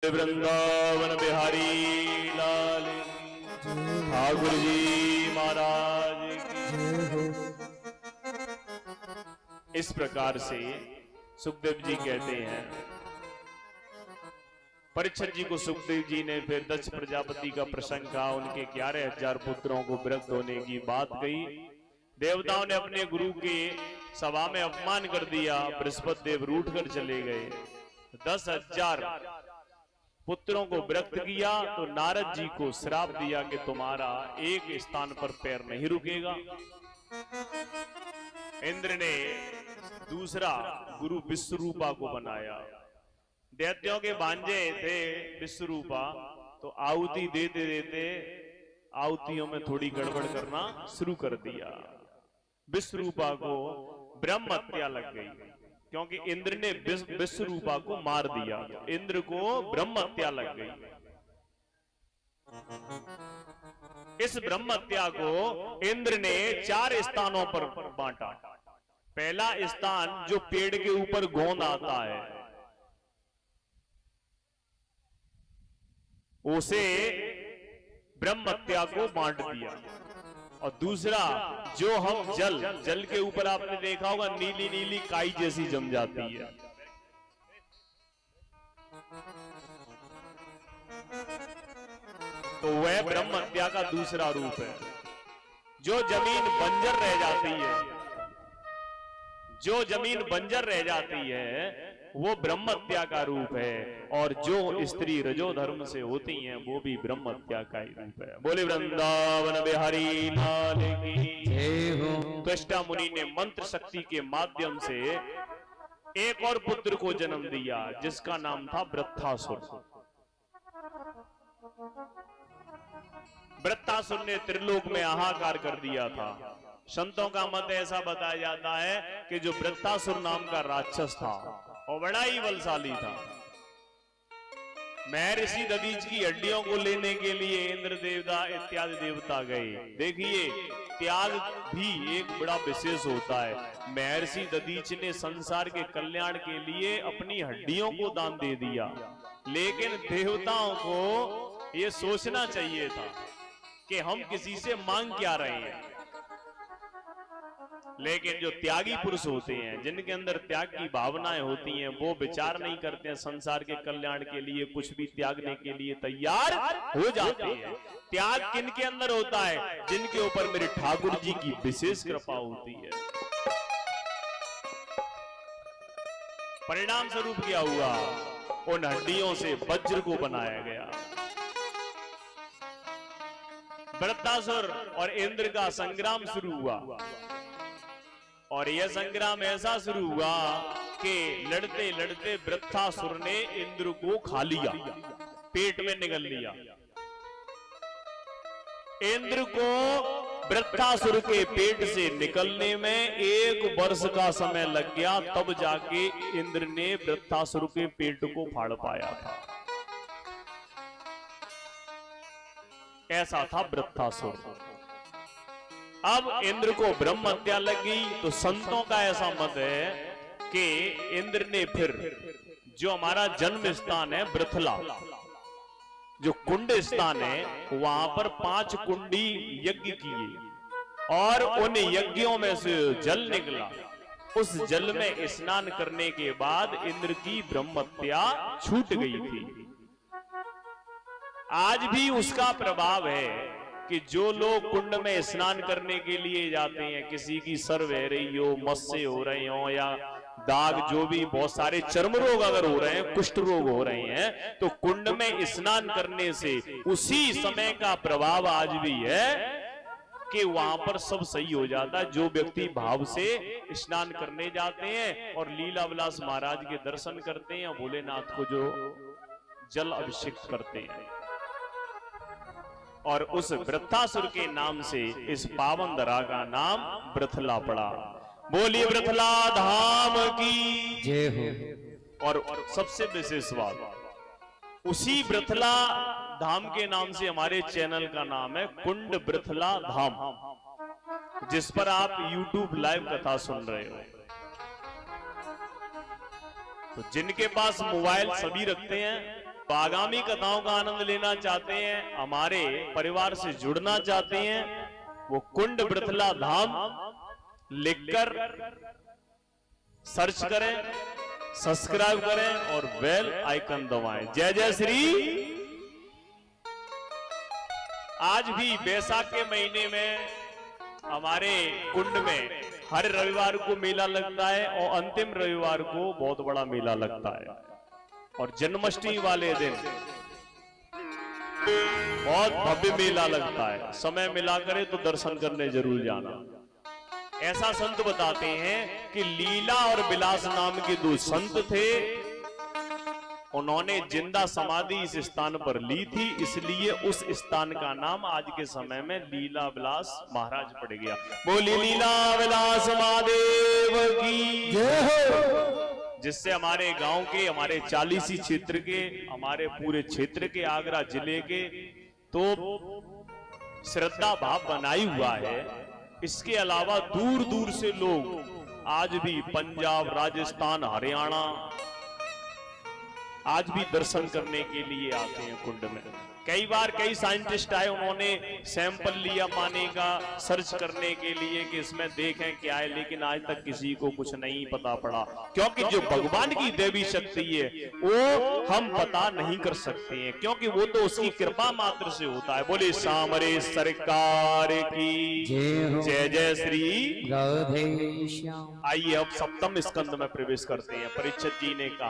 वृंदावन बिहारी लाल ठाकुर जी महाराज की। इस प्रकार से सुखदेव जी कहते हैं, परीक्षित जी को सुखदेव जी ने फिर दक्ष प्रजापति का प्रसंग कहा, उनके 11,000 पुत्रों को विरक्त होने की बात कही। देवताओं ने अपने गुरु के सभा में अपमान कर दिया, बृहस्पति देव रूठ कर चले गए। 10,000 पुत्रों को विरक्त किया तो नारद जी को श्राप दिया कि तुम्हारा एक स्थान पर पैर नहीं रुकेगा। इंद्र ने दूसरा गुरु विश्वरूपा को बनाया। दैत्यों के भांजे थे विश्वरूपा, तो आहुति देते देते आहुतियों में थोड़ी गड़बड़ करना शुरू कर दिया। विश्वरूपा को ब्रह्म हत्या लग गई, क्योंकि इंद्र ने विश्वरूपा को मार दिया, इंद्र को ब्रह्म हत्या लग गई। इस ब्रह्म हत्या को इंद्र ने 4 स्थानों पर बांटा। पहला स्थान जो पेड़ के ऊपर गोंद आता है, उसे ब्रह्म हत्या को बांट दिया। और दूसरा जो हम जल के ऊपर आपने देखा होगा नीली नीली काई जैसी जम जाती है, तो वह ब्रह्म हत्या का दूसरा रूप है। जो जमीन बंजर रह जाती है, जो जमीन बंजर रह जाती है वो ब्रह्म हत्या का रूप है। और जो स्त्री रजो धर्म से होती हैं वो भी ब्रह्म हत्या का ही रूप है। बोले वृंदावन बिहारी लाल की जय हो। त्वष्टा मुनि ने मंत्र शक्ति के माध्यम से एक और पुत्र को जन्म दिया, जिसका नाम था वृत्रासुर। वृत्रासुर ने त्रिलोक में हाहाकार कर दिया था। संतों का मत ऐसा बताया जाता है कि जो वृत्रासुर नाम का राक्षस था और बड़ा ही बलशाली था, महर्षि दधीच की हड्डियों को लेने के लिए इंद्र देवता इत्यादि देवता गए। देखिए, त्याग भी एक बड़ा विशेष होता है। महर्षि दधीच ने संसार के कल्याण के लिए अपनी हड्डियों को दान दे दिया, लेकिन देवताओं को यह सोचना चाहिए था कि हम किसी से मांग क्या रहे हैं। लेकिन जो त्यागी पुरुष होते हैं, जिनके अंदर त्याग की भावनाएं होती हैं, वो विचार नहीं करते हैं, संसार के कल्याण के लिए कुछ भी त्यागने के लिए तैयार हो जाते हैं। त्याग किनके अंदर होता है? जिनके ऊपर मेरे ठाकुर जी की विशेष कृपा होती है। परिणाम स्वरूप क्या हुआ? उन हड्डियों से वज्र को बनाया गया। वृत्रासुर और इंद्र का संग्राम शुरू हुआ, और यह संग्राम ऐसा शुरू हुआ कि लड़ते लड़ते वृत्रासुर ने इंद्र को खा लिया, पेट में निगल लिया। इंद्र को वृत्रासुर के पेट से निकलने में 1 वर्ष का समय लग गया, तब जाके इंद्र ने वृत्रासुर के पेट को फाड़ पाया था। ऐसा था वृत्रासुर। अब इंद्र को ब्रह्म हत्या लगी, तो संतों का ऐसा मत है कि इंद्र ने फिर जो हमारा जन्म स्थान है वृथला, जो कुंड स्थान है, वहां पर 5 कुंडी यज्ञ किए, और उन यज्ञों में से जल निकला। उस जल में स्नान करने के बाद इंद्र की ब्रह्म हत्या छूट गई थी। आज भी उसका प्रभाव है कि जो लोग कुंड में स्नान करने के लिए जाते हैं, किसी की सर बह रही हो, मस्से हो रहे हो, या दाग, जो भी बहुत सारे चर्म रोग अगर हो रहे हैं, कुष्ठ रोग हो रहे हैं, तो कुंड में स्नान करने से उसी समय का प्रभाव आज भी है कि वहां पर सब सही हो जाता है। जो व्यक्ति भाव से स्नान करने जाते हैं और लीला विलास महाराज के दर्शन करते हैं, भोलेनाथ को जो जल अभिषेक करते हैं, और उस वृत्रासुर के नाम से इस पावन धरा का नाम वृथला पड़ा। बोलिए वृथला धाम की जय हो। और सबसे विशेष बात, उसी वृथला धाम के नाम से हमारे चैनल का नाम है कुंड वृथला धाम, जिस पर आप YouTube लाइव कथा सुन रहे हो। तो जिनके पास मोबाइल सभी रखते हैं, तो आगामी कथाओं का आनंद लेना चाहते हैं, हमारे परिवार से जुड़ना चाहते हैं, वो कुंड वृथला धाम लिखकर सर्च करें, सब्सक्राइब करें और बेल आइकन दबाएं। जय जय श्री। आज भी बैसाख के महीने में हमारे कुंड में हर रविवार को मेला लगता है और अंतिम रविवार को बहुत बड़ा मेला लगता है, और जन्माष्टमी वाले दिन बहुत भव्य मेला लगता है। समय मिला करे तो दर्शन करने जरूर जाना। ऐसा संत बताते हैं कि लीला और विलास नाम के दो संत थे, उन्होंने जिंदा समाधि इस स्थान पर ली थी, इसलिए उस स्थान का नाम आज के समय में लीला विलास महाराज पड़ गया। बोली लीला विलास महादेव की जय हो। जिससे हमारे गांव के, हमारे 40 क्षेत्र के, हमारे पूरे क्षेत्र के, आगरा जिले के तो श्रद्धा भाव बनाई हुआ है। इसके अलावा दूर दूर से लोग आज भी पंजाब, राजस्थान, हरियाणा आज भी दर्शन करने के लिए आते हैं कुंड में। कई बार कई साइंटिस्ट आए, उन्होंने सैंपल लिया पानी का सर्च करने के लिए कि इसमें देखें क्या है, लेकिन आज तक किसी को कुछ नहीं पता पड़ा, क्योंकि जो भगवान की देवी शक्ति है वो हम पता नहीं कर सकते हैं, क्योंकि वो तो उसकी कृपा मात्र से होता है। बोले सामरे सरकार की जय जय श्री राधे श्याम। आइए अब सप्तम स्कंद में प्रवेश करते हैं। परीक्षित जी ने कहा